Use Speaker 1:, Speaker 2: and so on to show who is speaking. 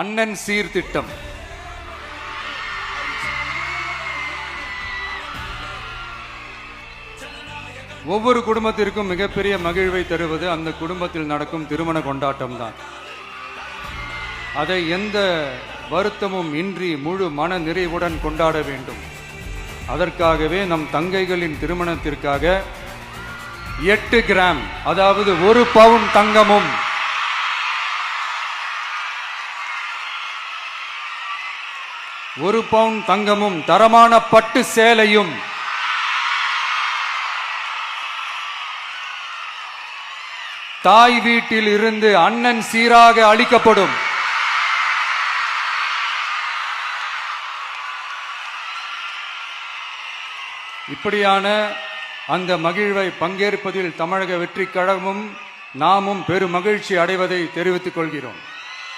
Speaker 1: அண்ணன் சீர்திட்டம். ஒவ்வொரு குடும்பத்திற்கும் மிகப்பெரிய மகிழ்வை தருவது அந்த குடும்பத்தில் நடக்கும் திருமண கொண்டாட்டம் தான். அதை எந்த வருத்தமும் இன்றி முழு மன நிறைவுடன் கொண்டாட வேண்டும். அதற்காகவே நம் தங்கைகளின் திருமணத்திற்காக 8 கிராம், அதாவது 1 பவுன் தங்கமும் 1 பவுன் தங்கமும் தரமான பட்டு சேலையும் தாய் வீட்டில் இருந்து அண்ணன் சீராக அளிக்கப்படும். இப்படியான அந்த மகிழ்வை பங்கேற்பதில் தமிழக வெற்றிக் கழகமும் நாமும் பெரும் மகிழ்ச்சி அடைவதை தெரிவித்துக் கொள்கிறோம்.